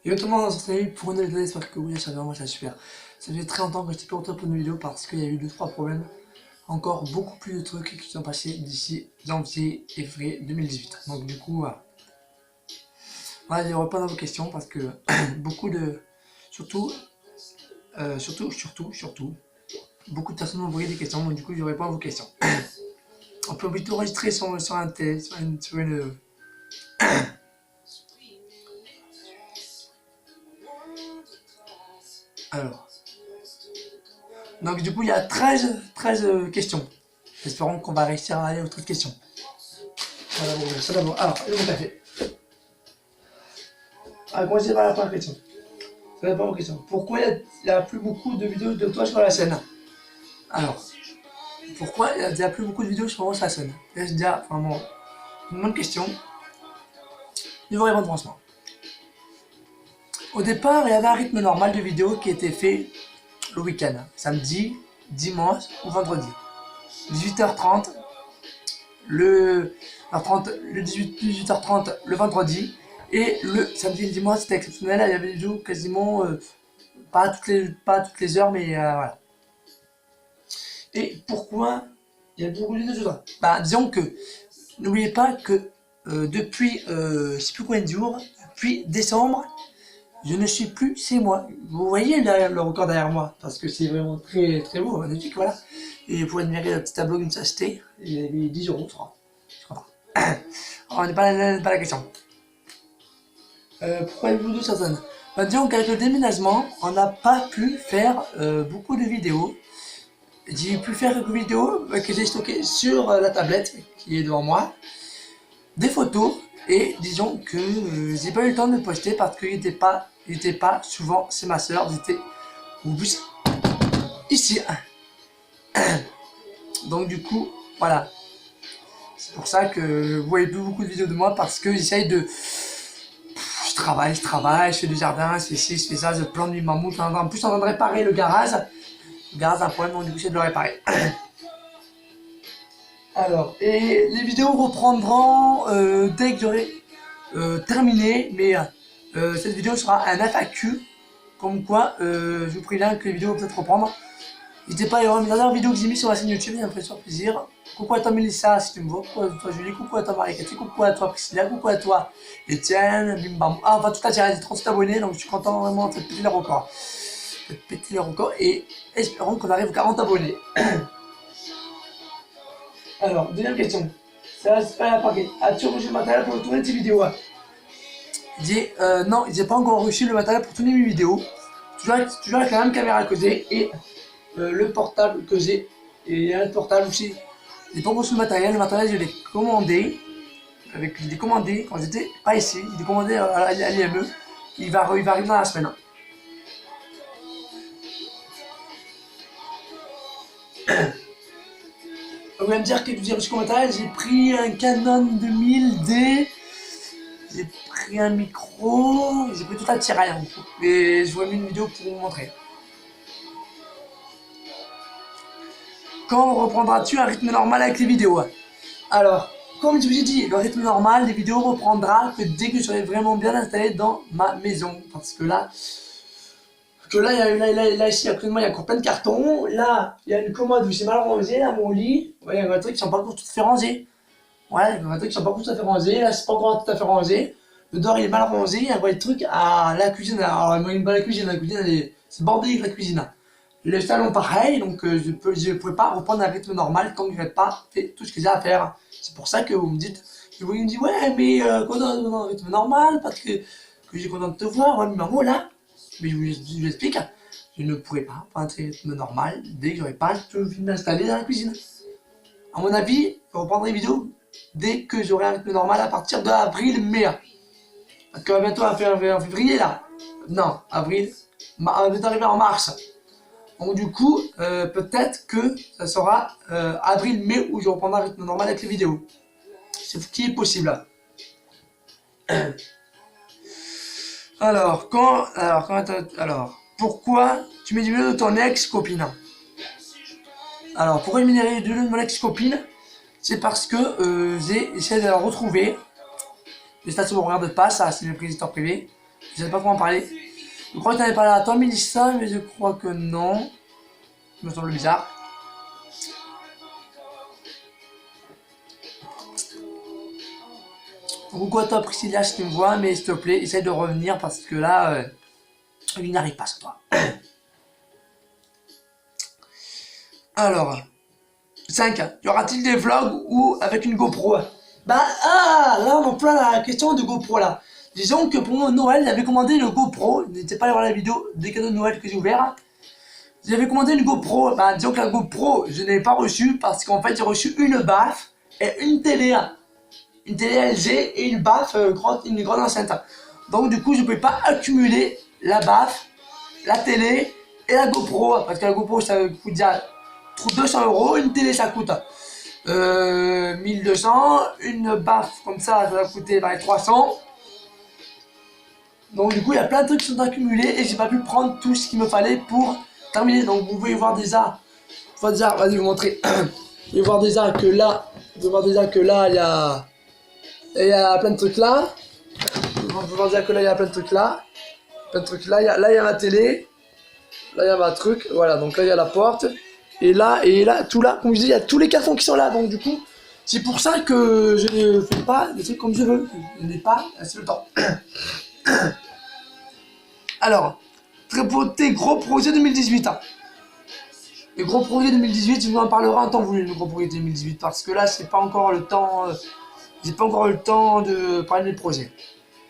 Et notamment dans cette année pour une nouvelle vidéo, j'espère que oui, ça va, moi ça va super. Ça fait très longtemps que j'étais pas retourné pour une vidéo parce qu'il y a eu 2-3 problèmes. Encore beaucoup plus de trucs qui sont passés d'ici janvier et février 2018. Donc du coup, voilà, je vais répondre à vos questions parce que beaucoup de... Surtout, surtout, beaucoup de personnes m'ont envoyé des questions, donc du coup je réponds à vos questions. On peut vite enregistrer sur un tel, sur une... Alors, donc du coup il y a 13 questions. Espérons qu'on va réussir à aller aux 13 questions. Voilà, bon, ça d'abord. Alors, et mon café. Alors, commencez par la première question. Ça dépend aux questions. Pourquoi il n'y a plus beaucoup de vidéos de toi sur la scène? Alors, pourquoi il n'y a plus beaucoup de vidéos sur la scène? C'est déjà vraiment une bonne question. Je vais vous répondre franchement. Au départ, il y avait un rythme normal de vidéos qui était fait le week-end, samedi, dimanche ou vendredi. 18h30, le 18h30 le vendredi, et le samedi et le dimanche c'était exceptionnel, il y avait des vidéos quasiment pas toutes les heures, mais voilà. Et pourquoi il y a beaucoup de vidéos de ça? Bah disons que n'oubliez pas que depuis je sais plus combien de jours, depuis décembre, je ne suis plus chez moi. Vous voyez le record derrière moi, parce que c'est vraiment très très beau, magnifique, voilà. Et vous pouvez admirer le petit tableau que je me suis acheté, il avait 10 €, je crois. Je suis content. Alors, on n'est pas la question. Pourquoi les vidéos ça donne? Bah, disons qu'avec le déménagement, on n'a pas pu faire beaucoup de vidéos. J'ai pu faire quelques vidéos que j'ai stockées sur la tablette qui est devant moi, des photos, et disons que j'ai pas eu le temps de le poster parce qu'il était pas souvent chez ma soeur, j'étais au bus ici. Donc du coup, voilà. C'est pour ça que vous voyez plus beaucoup de vidéos de moi parce que j'essaye de... je travaille, je fais du jardin, je fais ci, je fais ça, je plante du mammouth. En plus, on est en train de réparer le garage. Le garage a un problème, donc du coup, j'essaie de le réparer. Alors, et les vidéos reprendront dès que j'aurai terminé, mais cette vidéo sera un FAQ, comme quoi je vous préviens que les vidéos vont peut-être reprendre. N'hésitez pas à aller voir mes dernières vidéos que j'ai mis sur la chaîne YouTube, ça me fait super plaisir. Coucou à toi Mélissa si tu me vois, coucou à toi Julie, coucou à toi Marie-Cathy, coucou à toi Priscilla, coucou à toi Etienne, bim bam. Ah, on va tout attirer, j'ai 37 abonnés, donc je suis content vraiment de péter les records. De péter les records, et espérons qu'on arrive aux 40 abonnés. Alors, deuxième question. Ça va se faire à paquet. As-tu reçu le matériel pour tourner tes vidéos? Non, j'ai pas encore reçu le matériel pour tourner mes vidéos. Toujours avec la même caméra que j'ai et le portable que j'ai. Et il y a un portable aussi. J'ai pas reçu le matériel je l'ai commandé. Je l'ai commandé quand j'étais pas ici. Je l'ai commandé à l'IME. Il va arriver dans la semaine. Vous allez me dire que j'ai reçu comme matériel. J'ai pris un Canon 2000D. J'ai pris un micro, j'ai pris tout un petit rien. Et je vous ai mis une vidéo pour vous montrer. Quand reprendras-tu un rythme normal avec les vidéos? Alors, comme je vous ai dit, le rythme normal des vidéos reprendra que dès que je serai vraiment bien installé dans ma maison. Parce que là, ici, actuellement, il y a encore plein de cartons. Là, il y a une commode où c'est mal rangé, là, mon lit. Ouais, il y a un truc qui sont pas encore tout à fait rangés. Ouais, il y a un truc qui sont pas encore tout à fait rangés. Là, c'est pas encore tout à fait rangé. Le dehors il est mal rangé, il y a un truc à la cuisine. Alors, moi, il me la cuisine, c'est bordé avec la cuisine. Le salon pareil, donc je ne pourrais pas reprendre un rythme normal tant que je n'ai pas fait tout ce que j'ai à faire. C'est pour ça que vous me dites, vous me dites, ouais, mais quand on est un rythme normal, parce que j'ai content de te voir, ouais, mais maman là, mais je vous explique, je ne pourrais pas prendre un rythme normal dès que j'aurais pas tout installé dans la cuisine. À mon avis, je reprendrai les vidéos dès que j'aurai un rythme normal à partir de avril-mai. Parce que bientôt on va en février là. Non, avril. On va arriver en mars. Donc du coup, peut-être que ça sera avril-mai où je reprendrai un rythme normal avec les vidéos. C'est ce qui est possible. Alors, pourquoi tu mets du milieu de ton ex-copine? Alors, pourquoi je mets du milieu de mon ex-copine? C'est parce que j'ai essayé de la retrouver. Mais ça, si vous ne regardez pas, ça, c'est mes prises d'histoire privée. Je sais pas comment en parler. Je crois que t'en avais parlé à toi, Mélissa, mais je crois que non. Ça me semble bizarre. Coucou à toi, Priscilla, si tu me vois, mais s'il te plaît, essaye de revenir parce que là, il n'y arrive pas sur toi. Alors, 5. Y aura-t-il des vlogs ou avec une GoPro? Bah, là, on en plein la question de GoPro là. Disons que pour mon Noël, j'avais commandé une GoPro. N'hésitez pas à aller voir la vidéo des cadeaux de Noël que j'ai ouvert. J'avais commandé une GoPro. Bah, disons que la GoPro, je ne l'ai pas reçue parce qu'en fait, j'ai reçu une baffe et une télé. Une télé LG et une baffe, une grande enceinte. Donc, du coup, je ne pouvais pas accumuler la baffe, la télé et la GoPro. Parce que la GoPro, ça coûte déjà 200 €. Une télé, ça coûte 1200. Une baffe comme ça va coûter 300. Donc du coup il y a plein de trucs qui sont accumulés et j'ai pas pu prendre tout ce qu'il me fallait pour terminer. Donc vous pouvez voir déjà, vas-y vous montrer. Vous pouvez voir déjà que là, il y a plein de trucs là. Vous pouvez voir déjà que là il y a plein de trucs là. Là il y a ma télé. Là il y a ma truc. Voilà, donc là il y a la porte. Et là, tout là, comme je dis, il y a tous les cartons qui sont là. Donc du coup, c'est pour ça que je ne fais pas des trucs comme je veux. Je n'ai pas assez le temps. Alors, tes gros projets 2018. Les gros projets 2018, je vous en parlerai en temps voulu, les gros projets 2018, parce que là, c'est pas encore le temps. J'ai pas encore eu le temps de parler des projets.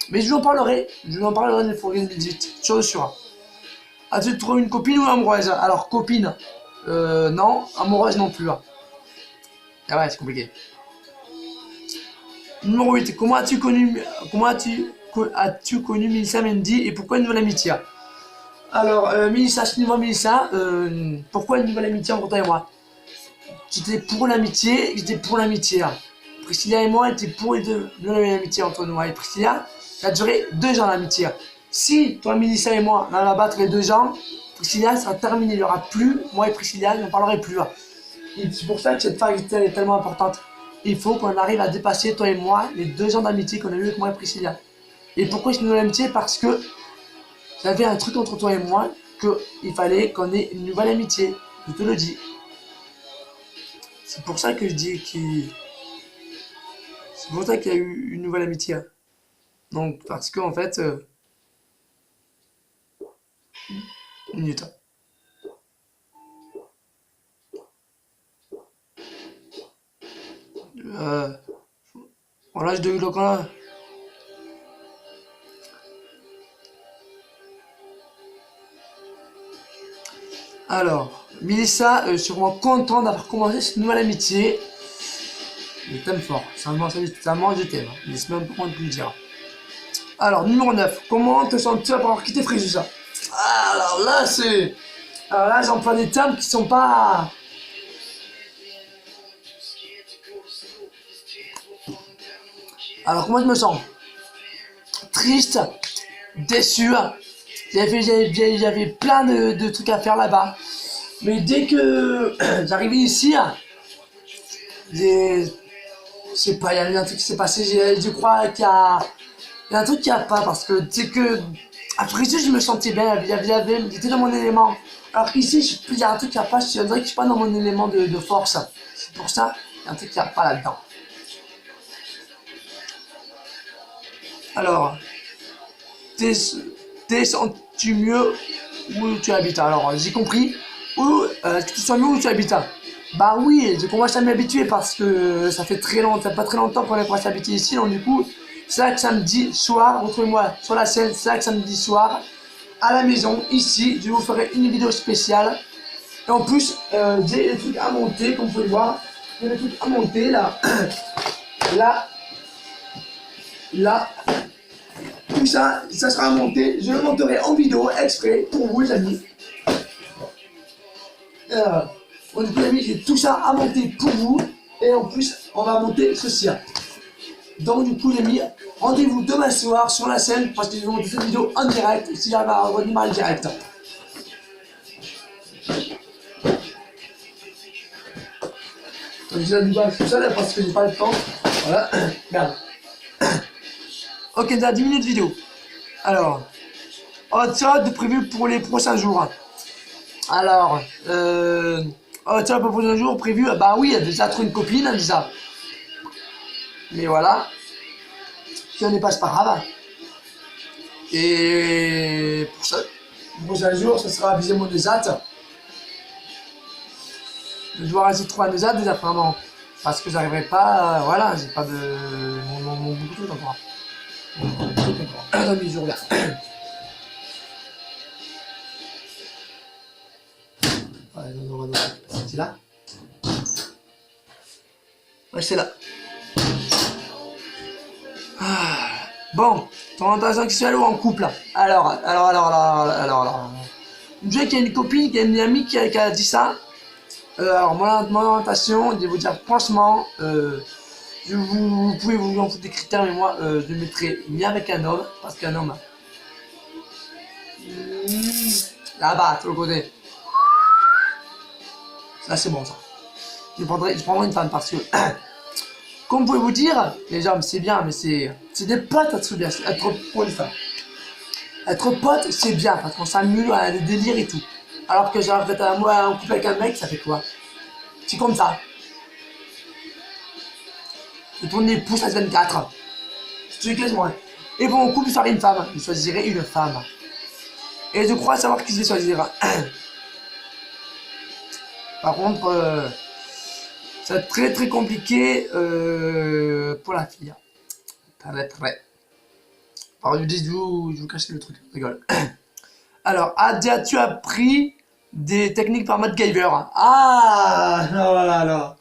Mais je vous en parlerai des projets 2018, sûr. As-tu trouvé une copine ou amoureuse? Alors, copine, non, amoureuse non plus. Ah ouais, c'est compliqué. Numéro 8, comment as-tu connu Melissa Mendy et pourquoi une nouvelle amitié? Alors, Melissa, si tu vois Melissa, pourquoi une nouvelle amitié entre toi et moi? J'étais pour l'amitié. Priscilla et moi étaient pour les deux nouvelles amitiés entre nous et Priscilla. Ça a duré 2 ans l'amitié. Si toi, Melissa et moi, on allait battre les 2 ans, Priscilla sera terminée. Il n'y aura plus, moi et Priscilla, je n'en parlerai plus. Et c'est pour ça que cette phase est tellement importante. Il faut qu'on arrive à dépasser, toi et moi, les 2 ans d'amitié qu'on a eu avec moi et Priscilla. Et pourquoi c'est une nouvelle amitié? Parce que j'avais un truc entre toi et moi, qu'il fallait qu'on ait une nouvelle amitié. Je te le dis. C'est pour ça que je dis c'est pour ça qu'il y a eu une nouvelle amitié. Donc, parce qu'en fait... Une minute. Voilà, je devais le là. Alors, Melissa, sûrement content d'avoir commencé cette nouvelle amitié. Je t'aime fort, ça mange je t'aime. Laisse-moi un peu moins de le dire. Alors, numéro 9, comment te sens-tu après avoir quitté Fréjus? Alors là, j'emploie des termes qui sont pas... Alors, comment je me sens? Triste, déçu. J'avais plein de trucs à faire là-bas. Mais dès que j'arrivais ici, je sais pas, il y a eu un truc qui s'est passé. Je crois qu'il y a un truc qui a pas, parce que c'est que après ça, je me sentais bien, j'étais dans mon élément. Alors qu'ici, il y a un truc qui a pas, je dirais que je suis pas dans mon élément de force. C'est pour ça, il y a un truc qui a pas là-dedans. Alors, t'es sens-tu mieux où tu habites? Alors, j'ai compris. Est-ce que tu sens mieux où tu habites? Bah oui, je commence à m'y habituer parce que ça fait pas très longtemps qu'on est commencé à habiter ici, donc du coup, chaque samedi soir, retrouvez-moi sur la scène, chaque samedi soir, à la maison, ici, je vous ferai une vidéo spéciale. Et en plus, j'ai des trucs à monter, comme vous pouvez voir. J'ai des trucs à monter, là, là. Tout ça, ça sera monté. Je le monterai en vidéo exprès pour vous, les amis. Du coup, les amis, j'ai tout ça à monter pour vous. Et en plus, on va monter ceci. Donc, du coup, les amis, rendez-vous demain soir sur la scène parce que je vais monter cette vidéo en direct. Si j'arrive à redémarrer le direct. Donc, je vais dire tout ça là parce que j'ai pas le temps. Voilà. Merde. Ok, déjà 10 minutes de vidéo. Alors, hot shot prévu pour les prochains jours. Alors, hot shot pour les prochains jours prévu. Bah oui, il y a déjà trouvé une copine, hein, déjà. Mais voilà. Si on n'est pas, c'est pas grave. Et pour ça, le prochain jour, ce sera viser mon Neusat. Je dois essayer de trouver un Neusat déjà, vraiment. Parce que j'arriverai pas, voilà, j'ai pas de. Mon bouton encore. Dans mes jours là. Ouais, non, c'est là. Ouais, c'est là. Ah. Bon, ton orientation sexuelle ou en couple? Alors. Je sais qu'il y a une copine, qu'il y a une amie qui a dit ça. Alors, mon orientation, je vais vous dire franchement, vous pouvez vous en foutre des critères, mais moi, je mettrai bien avec un homme, parce qu'un homme, là-bas, sur le côté, ça c'est bon ça. Je prendrai une femme parce que, comme vous pouvez vous dire, les hommes c'est bien, mais c'est des potes, être pour une femme. Être pote, c'est bien, parce qu'on s'amuse à des délires et tout. Alors que genre, peut-être moi, en couple avec un mec, ça fait quoi? C'est comme ça. Et ton épouse à 24. C'est quasiment. Et bon, en couple, je ferai une femme. Je choisirai une femme. Et je crois savoir qui je vais choisir. Par contre, c'est très très compliqué pour la fille. Ça va être vrai. Alors, je vous cache le truc, je rigole. Alors, as-tu appris des techniques par MacGyver? Ah, non, voilà, alors.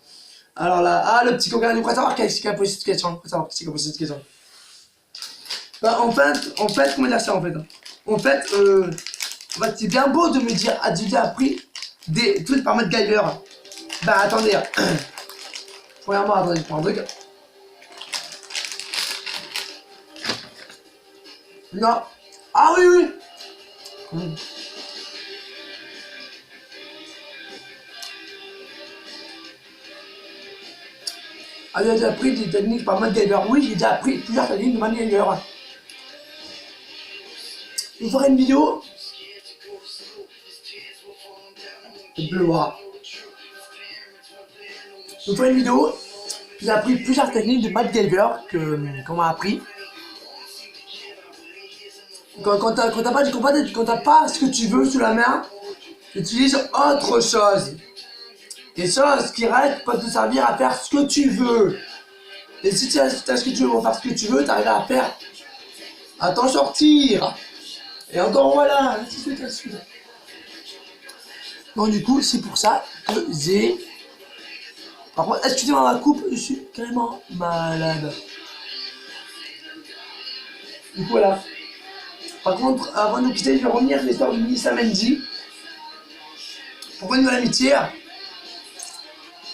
Alors là, ah, le petit coquin, il faut savoir qui a posé cette question. Il faut savoir qui a posé cette question. Bah, en fait, comment dire ça, en fait? En fait, c'est bien beau de me dire, as-tu appris des trucs par MacGyver? Bah, attendez. Premièrement, attendez, je prends un truc. Non. Ah oui, oui. Ah, j'ai déjà appris des techniques par MacGyver. Oui, j'ai déjà appris plusieurs techniques de MacGyver. Je ferai une vidéo. Je peux le voir. Je ferai une vidéo. J'ai appris plusieurs techniques de MacGyver qu'on m'a appris. Quand t'as pas ce que tu veux sous la main, utilise autre chose. Et ça, ce qui reste peut te servir à faire ce que tu veux. Et si tu as ce que tu veux pour faire ce que tu veux, t'arrives à faire, à t'en sortir. Et encore voilà. Donc du coup, c'est pour ça que j'ai... Par contre, excusez-moi ma coupe, je suis carrément malade. Du coup, voilà. Par contre, avant de nous quitter, je vais revenir sur l'histoire de Melissa Mendy. Pourquoi une nouvelle amitié?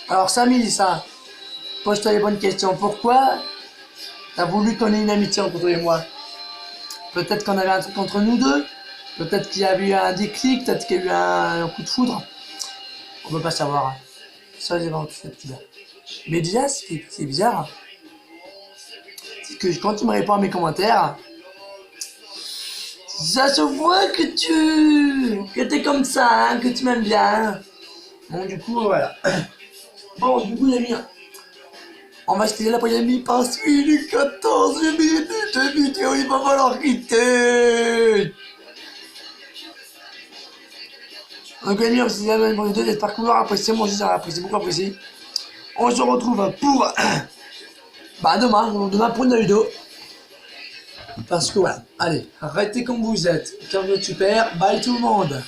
Alors, ça, Melissa, pose-toi les bonnes questions. Pourquoi t'as voulu qu'on ait une amitié entre toi et moi? Peut-être qu'on avait un truc entre nous deux. Peut-être qu'il y a eu un déclic. Peut-être qu'il y a eu un coup de foudre. On peut pas savoir. Ça, j'ai vraiment tout bizarre. Mais déjà, ce qui est bizarre, c'est que quand tu me réponds à mes commentaires, ça se voit que t'es comme ça, hein, que tu m'aimes bien. Bon, du coup, voilà. Bon, du coup, les amis, on va se quitter la polyamie parce qu'il est 14 minutes de vidéo, il va falloir quitter. Donc, les amis, on se dit à la prochaine vidéo, j'espère que vous l'aurez apprécié, moi aussi, ça apprécié, beaucoup apprécié. On se retrouve pour demain pour une vidéo. Parce que voilà, allez, arrêtez comme vous êtes, car vous êtes super, bye tout le monde.